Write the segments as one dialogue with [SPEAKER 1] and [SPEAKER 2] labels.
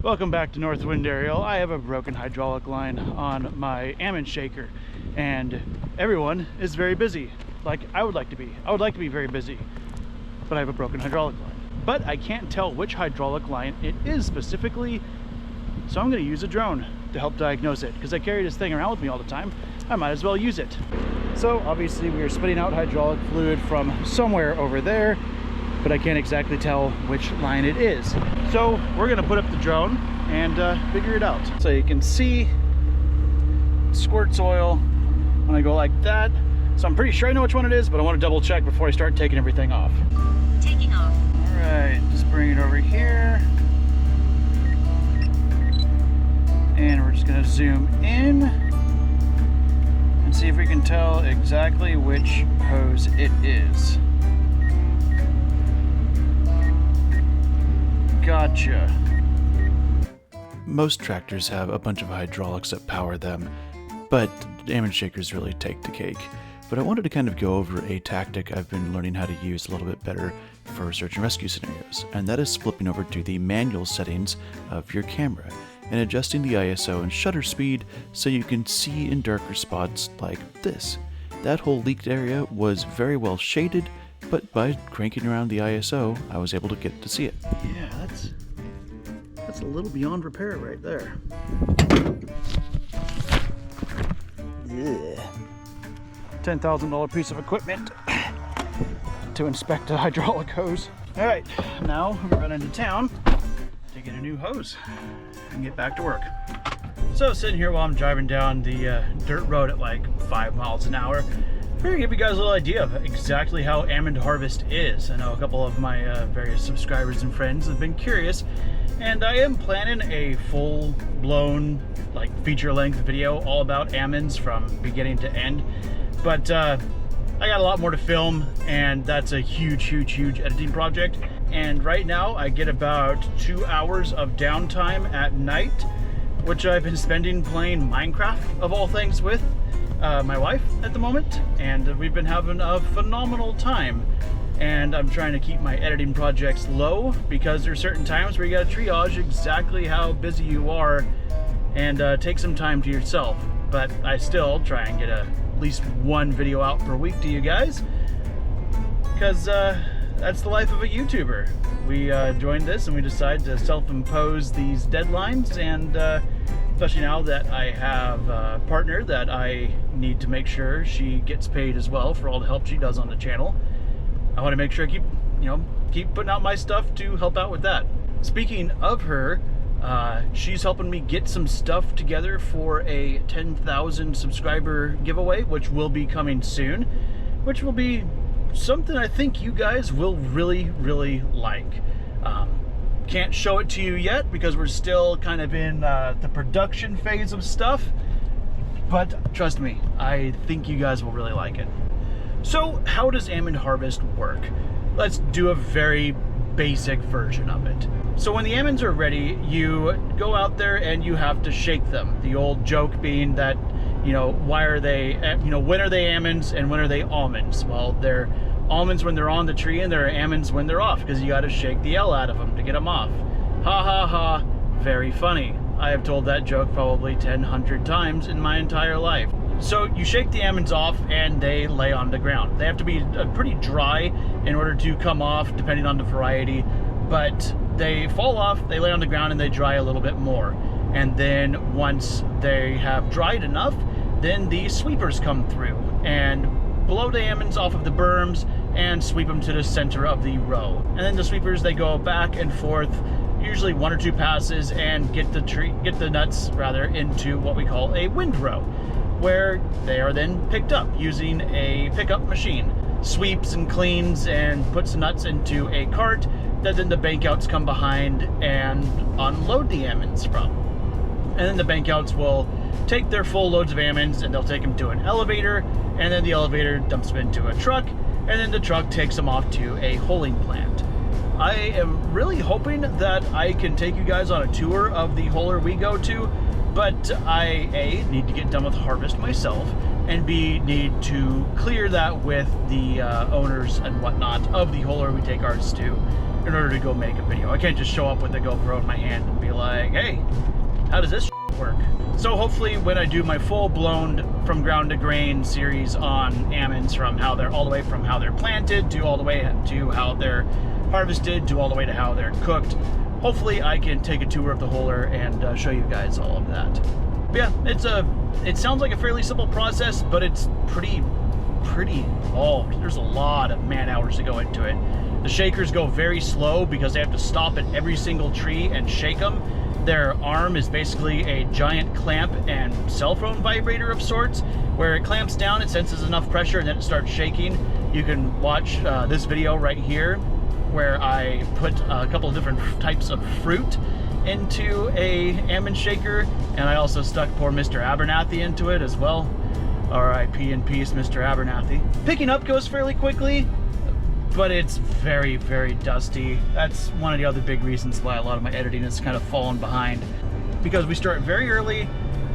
[SPEAKER 1] Welcome back to Northwind Aerial. I have a broken hydraulic line on my almond shaker, and everyone is very busy, like I would like to be. I would like to be very busy, but I have a broken hydraulic line. But I can't tell which hydraulic line it is specifically, so I'm going to use a drone to help diagnose it, because I carry this thing around with me all the time. I might as well use it. So obviously we are spitting out hydraulic fluid from somewhere over there, but I can't exactly tell which line it is. So we're gonna put up the drone and figure it out. So you can see it squirts oil when I go like that. So I'm pretty sure I know which one it is, but I want to double check before I start taking everything off.
[SPEAKER 2] Taking off.
[SPEAKER 1] All right, just bring it over here. And we're just gonna zoom in and see if we can tell exactly which hose it is. Gotcha. Most tractors have a bunch of hydraulics that power them, but almond shakers really take the cake. But I wanted to kind of go over a tactic I've been learning how to use a little bit better for search and rescue scenarios, and that is flipping over to the manual settings of your camera and adjusting the ISO and shutter speed so you can see in darker spots like this. That whole leaked area was very well shaded, but by cranking around the ISO, I was able to get to see it. Yeah, that's a little beyond repair right there. Yeah. $10,000 piece of equipment to inspect a hydraulic hose. All right, now we're running to town to get a new hose and get back to work. So sitting here while I'm driving down the dirt road at like 5 miles an hour, I'm going to give you guys a little idea of exactly how almond harvest is. I know a couple of my various subscribers and friends have been curious, and I am planning a full-blown like feature-length video all about almonds from beginning to end. But I got a lot more to film, and that's a huge editing project. And right now I get about 2 hours of downtime at night, which I've been spending playing Minecraft, of all things, with my wife at the moment, and we've been having a phenomenal time. And I'm trying to keep my editing projects low, because there's certain times where you gotta triage exactly how busy you are and take some time to yourself. But I still try and get at least one video out per week to you guys, because that's the life of a YouTuber. We joined this and we decided to self-impose these deadlines, and especially now that I have a partner that I need to make sure she gets paid as well for all the help she does on the channel. I want to make sure I keep putting out my stuff to help out with that. Speaking of her, she's helping me get some stuff together for a 10,000 subscriber giveaway, which will be coming soon, which will be something I think you guys will really like. Can't show it to you yet because we're still kind of in the production phase of stuff, but trust me, I think you guys will really like it. So how does almond harvest work? Let's do a very basic version of it. So when the almonds are ready, you go out there and you have to shake them. The old joke being that, why are they, when are they almonds and when are they almonds? Well, they're almonds when they're on the tree, and they're almonds when they're off, because you got to shake the L out of them to get them off. Ha ha ha, very funny. I have told that joke probably 100 times in my entire life. So you shake the almonds off and they lay on the ground. They have to be pretty dry in order to come off, depending on the variety, but they fall off, they lay on the ground, and they dry a little bit more. And then once they have dried enough, then the sweepers come through and blow the almonds off of the berms and sweep them to the center of the row. And then the sweepers, they go back and forth, usually 1 or 2 passes, and get the nuts into what we call a windrow, where they are then picked up using a pickup machine. Sweeps and cleans and puts the nuts into a cart that then the bankouts come behind and unload the almonds from. And then the bankouts will take their full loads of almonds and they'll take them to an elevator, and then the elevator dumps them into a truck, and then the truck takes them off to a hulling plant. I am really hoping that I can take you guys on a tour of the huller we go to, but I, A, need to get done with harvest myself, and B, need to clear that with the owners and whatnot of the huller we take ours to in order to go make a video. I can't just show up with a GoPro in my hand and be like, hey, how does this work? So hopefully when I do my full-blown from ground to grain series on almonds, from how they're all the way from how they're planted to all the way to how they're harvested to all the way to how they're cooked, hopefully I can take a tour of the huller and show you guys all of that. But yeah, it sounds like a fairly simple process, but it's pretty involved. There's a lot of man hours to go into it. The shakers go very slow because they have to stop at every single tree and shake them. Their arm is basically a giant clamp and cell phone vibrator of sorts, where it clamps down, it senses enough pressure, and then it starts shaking. You can watch this video right here where I put a couple of different types of fruit into a almond shaker, and I also stuck poor Mr. Abernathy into it as well. R.I.P. in peace, Mr. Abernathy. Picking up goes fairly quickly, but it's very, very dusty. That's one of the other big reasons why a lot of my editing has kind of fallen behind, because we start very early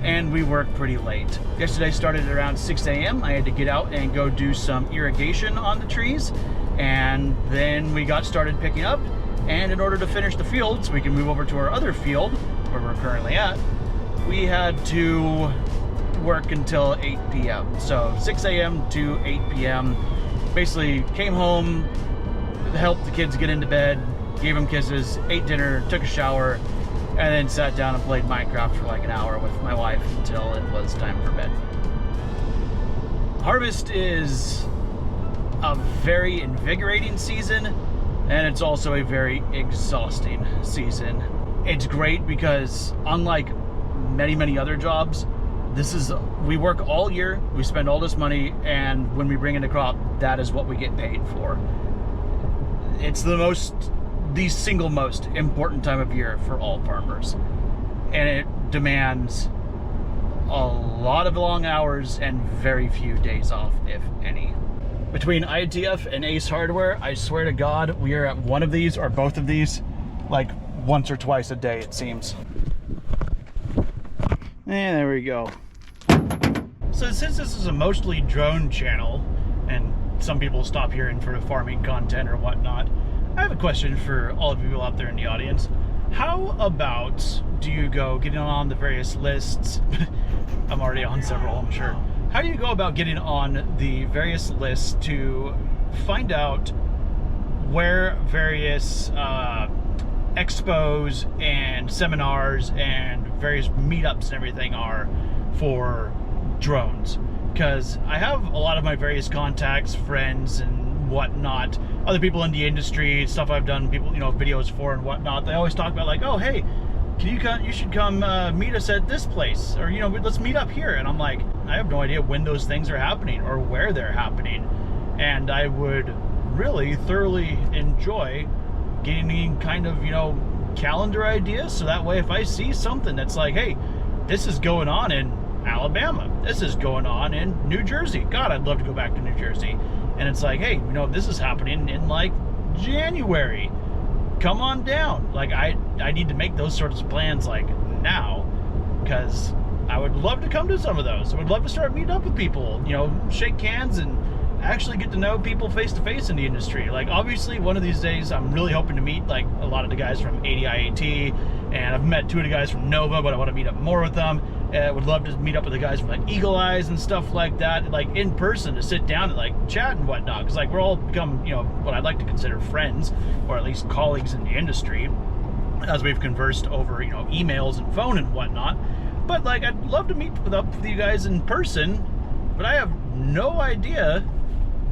[SPEAKER 1] and we work pretty late. Yesterday started at around 6 a.m. I had to get out and go do some irrigation on the trees, and then we got started picking up, and in order to finish the field so we can move over to our other field where we're currently at, we had to work until 8 p.m. So 6 a.m. to 8 p.m. Basically came home, helped the kids get into bed, gave them kisses, ate dinner, took a shower, and then sat down and played Minecraft for like an hour with my wife until it was time for bed. Harvest is a very invigorating season, and it's also a very exhausting season. It's great because unlike many other jobs, we work all year, we spend all this money, and when we bring in a crop, that is what we get paid for. It's the single most important time of year for all farmers, and it demands a lot of long hours and very few days off, if any. Between ITF and Ace Hardware, I swear to God, we are at one of these or both of these like once or twice a day, it seems. And there we go. So since this is a mostly drone channel, and some people stop here and for the farming content or whatnot, I have a question for all of you out there in the audience. How about do you go getting on the various lists? I'm already on several, I'm sure. How do you go about getting on the various lists to find out where various expos and seminars and various meetups and everything are for drones? Because I have a lot of my various contacts, friends and whatnot, other people in the industry, stuff I've done people, videos for and whatnot. They always talk about like, oh hey, you should come meet us at this place, or let's meet up here. And I'm like, I have no idea when those things are happening or where they're happening, and I would really thoroughly enjoy getting kind of calendar ideas, so that way if I see something that's like, hey, this is going on in Alabama, this is going on in New Jersey, God, I'd love to go back to New Jersey, and it's like, hey, this is happening in like January, come on down. Like I need to make those sorts of plans like now, because I would love to come to some of those. I would love to start meeting up with people, shake hands and actually get to know people face to face in the industry. Like obviously one of these days I'm really hoping to meet like a lot of the guys from ADIAT, and I've met 2 of the guys from Nova, but I want to meet up more with them. Would love to meet up with the guys from like Eagle Eyes and stuff like that, like in person, to sit down and like chat and whatnot, because like we're all become what I'd like to consider friends, or at least colleagues in the industry, as we've conversed over emails and phone and whatnot. But like I'd love to meet up with you guys in person, but I have no idea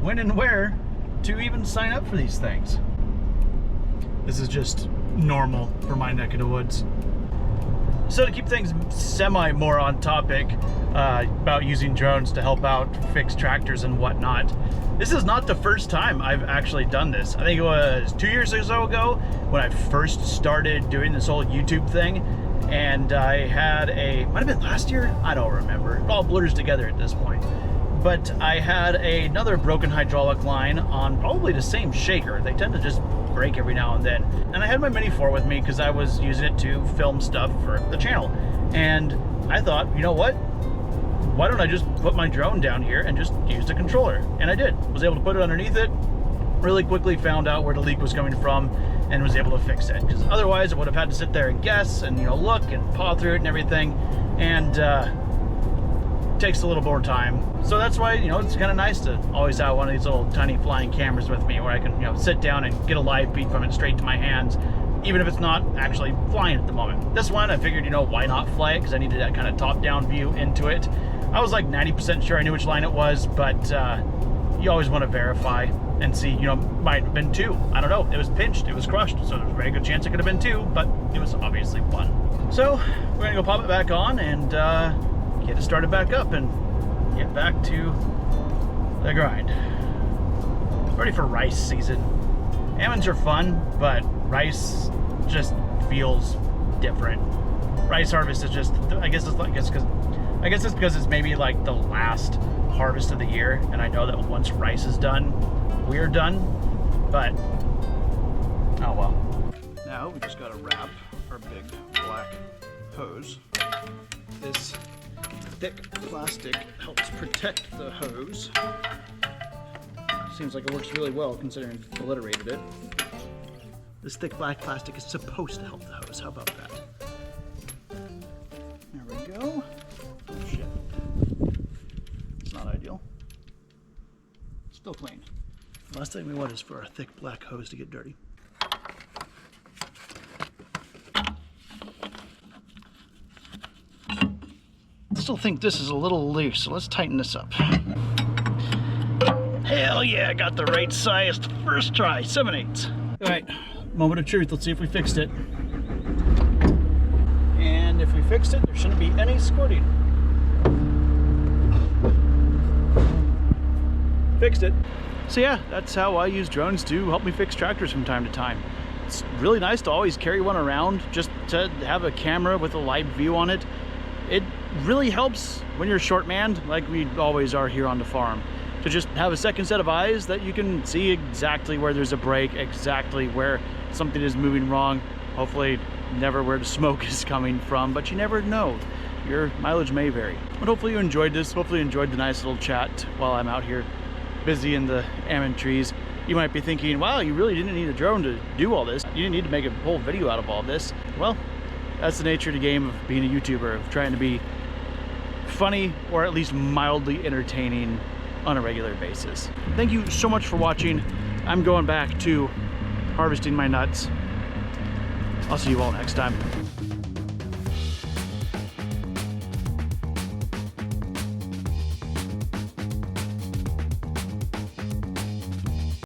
[SPEAKER 1] when and where to even sign up for these things. This is just normal for my neck of the woods. So to keep things semi more on topic about using drones to help out fix tractors and whatnot, this is not the first time I've actually done this. I think it was 2 years or so ago when I first started doing this whole YouTube thing, and I had might have been last year, I don't remember, it all blurs together at this point. But I had another broken hydraulic line on probably the same shaker. They tend to just break every now and then. And I had my Mini 4 with me because I was using it to film stuff for the channel. And I thought, you know what? Why don't I just put my drone down here and just use the controller? And I did. Was able to put it underneath it, really quickly found out where the leak was coming from, and was able to fix it. Because otherwise I would have had to sit there and guess and, you know, look and paw through it and everything, and takes a little more time. So that's why, you know, it's kind of nice to always have one of these little tiny flying cameras with me where I can, you know, sit down and get a live feed from it straight to my hands, even if it's not actually flying at the moment. This one, I figured, you know, why not fly it? Because I needed that kind of top-down view into it. I was like 90% sure I knew which line it was, but you always want to verify and see, you know, might have been 2. I don't know. It was pinched, it was crushed, so there's a very good chance it could have been 2, but it was obviously 1. So we're gonna go pop it back on and get it started back up and get back to the grind. Ready for rice season. Almonds are fun, but rice just feels different. Rice harvest is just, I guess it's because it's maybe like the last harvest of the year, and I know that once rice is done, we're done, but oh well. Now we just gotta wrap our big black hose. This thick plastic helps protect the hose. Seems like it works really well considering I've obliterated it. This thick black plastic is supposed to help the hose. How about that? There we go. Oh shit. It's not ideal. Still clean. The last thing we want is for our thick black hose to get dirty. I still think this is a little loose, so let's tighten this up. Hell yeah, I got the right size first try, 7/8. All right, moment of truth, let's see if we fixed it. And if we fixed it, there shouldn't be any squirting. Fixed it. So yeah, that's how I use drones to help me fix tractors from time to time. It's really nice to always carry one around, just to have a camera with a live view on it. It really helps when you're short-manned, like we always are here on the farm, to just have a second set of eyes that you can see exactly where there's a break, exactly where something is moving wrong, hopefully never where the smoke is coming from, but you never know. Your mileage may vary. But hopefully you enjoyed this, hopefully you enjoyed the nice little chat while I'm out here busy in the almond trees. You might be thinking, wow, you really didn't need a drone to do all this. You didn't need to make a whole video out of all this. Well, that's the nature of the game of being a YouTuber, of trying to be funny or at least mildly entertaining on a regular basis. Thank you so much for watching. I'm going back to harvesting my nuts. I'll see you all next time.